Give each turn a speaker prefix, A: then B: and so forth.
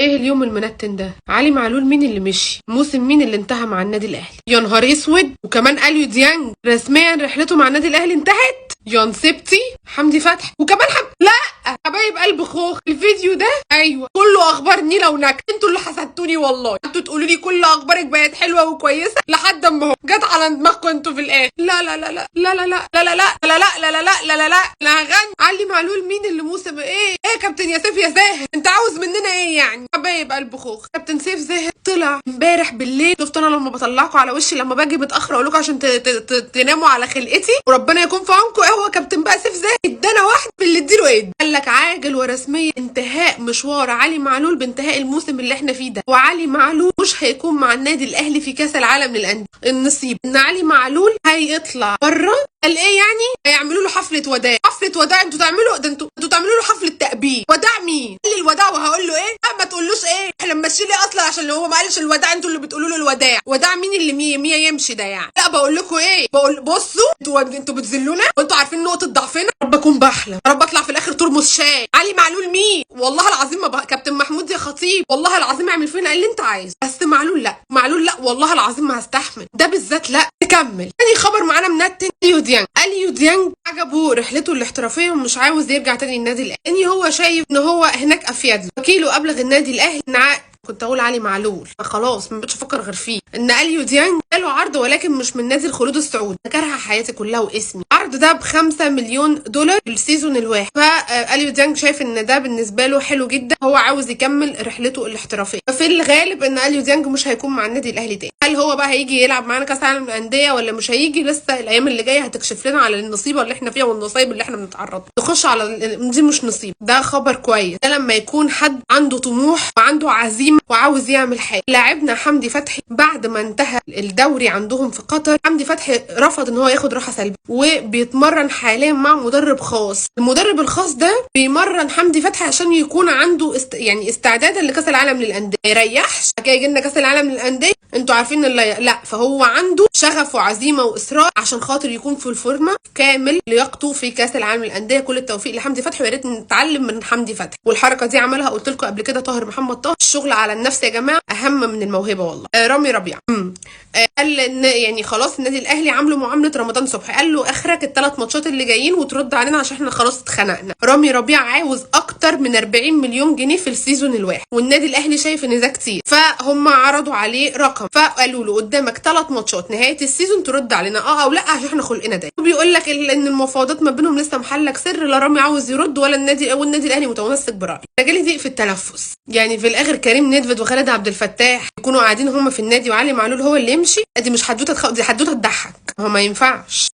A: ايه اليوم المنتن ده؟ علي معلول مين اللي مشي؟ موسم مين اللي انتهى مع النادي الاهلي؟ يا نهار اسود، وكمان اليو ديانج رسميا رحلته مع النادي الاهلي انتهت. يا نسيبتي حمدي فتحي وكمان لا حبايب قلب خوخ. الفيديو ده ايوه كله اخبار نيله ونكد. انتوا اللي حسدتوني والله، انتوا تقولوا لي كل اخبارك بقت حلوه وكويسه لحد اما هو جت على دماغكم انتوا في الاخر. لا لا لا لا لا لا لا لا لا لا لا لا لا لا لا لا لا لا غني. علي معلول مين اللي موسم ايه كابتن يا سيف يا زاهد؟ انت عاوز مننا ايه يعني؟ حبايب قلب خوخ. كابتن سيف زاهد طلع امبارح بالليل. شفت انا لما بطلعكم على وشي لما باجي متاخر اقول لكم عشان تناموا على خلقتي وربنا يكون في عونكم. ايه هو كابتن بقى سيف زاهد ادانا واحد في اللي اديله ايه. قال لك عاجل ورسميا انتهاء مشوار علي معلول بانتهاء الموسم اللي احنا فيه ده، وعلي معلول مش هيكون مع النادي الاهلي في كاس العالم للانديه. النصيب ان علي معلول هيطلع بره. قال ايه يعني؟ هيعملوا له حفله وداع. حفله وداع؟ انتوا تعملوا ده، انتوا تعملوا له حفله تأبين. وداع مين؟ قال لي الوداع وهقول له ايه؟ لا ما تقولوش ايه، احنا ماشيين ليه اصلا عشان هو ما قالش الوداع، انتوا اللي بتقولوا له الوداع. وداع مين اللي مية يمشي ده يعني؟ لا بقول لكم ايه، بقول بصوا انتوا بتذلونا وانتوا عارفين نقطه ضعفنا. رب اكون بحلم، رب اطلع في الاخر ترمس شاي. علي معلول مين؟ والله العظيم ما كابتن محمود يا خطيب والله العظيم اعمل فينا اللي انت عايزه، بس معلول لا، معلول لا والله العظيم ما هستحمل ده بالذات. لا نكمل. تاني خبر معانا منتن. اليو ديانج عجبه رحلته الاحترافيه ومش عاوز يرجع تاني النادي الاهلي. هو شايف ان هو هناك افيد له. وكيله ابلغ النادي الاهلي ان كنت اقول علي معلول فخلاص ما بقتش افكر غير فيه، ان اليو ديانج جاله عرض ولكن مش من نادي الخلود السعودي. انا كارهه حياتي كلها واسمي. العرض ده ب5 مليون دولار السيزون الواحد. فاليو ديانج شايف ان ده بالنسبه له حلو جدا، هو عاوز يكمل رحلته الاحترافيه. ففي الغالب ان اليو ديانج مش هيكون مع النادي الاهلي تاني. هل هو بقى هيجي يلعب معانا كاس العالم للانديه ولا مش هيجي؟ لسه الايام اللي جايه هتكشف لنا على النصيبه اللي احنا فيها والنصايب اللي احنا بنتعرض نخش على دي. مش نصيب، ده خبر كويس. ده لما يكون حد عنده طموح وعنده عزيمه وعاوز يعمل حاجه. لاعبنا حمدي فتحي بعد ما انتهى الدوري عندهم في قطر، حمدي فتحي رفض ان هو ياخد راحه سلبيه وبيتمرن حاليا مع مدرب خاص. المدرب الخاص ده بيمرن حمدي فتحي عشان يكون عنده يعني استعدادا لكاس العالم للانديه. ما يريحش كده يجي لنا كاس العالم للانديه انتوا عارفين لا، فهو عنده شغف وعزيمه واصرار عشان خاطر يكون في الفورمه كامل لياقته في كاس العالم للانديه. كل التوفيق لحمدي فتحي، ويا ريت نتعلم من حمدي فتحي. والحركه دي عملها قلت لكم قبل كده طاهر محمد طاهر. الشغل على النفس يا جماعه اهم من الموهبه والله. رامي ربيعه قال ان يعني خلاص النادي الاهلي عامله معامله رمضان صبحي. قال له اخرك ال3 ماتشات اللي جايين وترد علينا عشان احنا خلاص اتخنقنا. رامي ربيعه عاوز اكتر من 40 مليون جنيه في السيزون الواحد، والنادي الاهلي شايف ان ده كتير. فهم عرضوا عليه رقم، فقالوا له قدامك 3 ماتشات نهايه السيزون ترد علينا او لا عشان احنا خلقنا ده. وبيقول لك ان المفاوضات ما بينهم لسه محلك سر. لا رامي عاوز يرد ولا النادي الاهلي متمسك برايه. رجالي دي في التنفس يعني. في الاخر كريم نيدفيد وخالد عبد الفتاح يكونوا قاعدين هم في النادي وعلي معلول هو اللي يمشي. دي مش حدوته دي حدوته تضحك. هو ما ينفعش.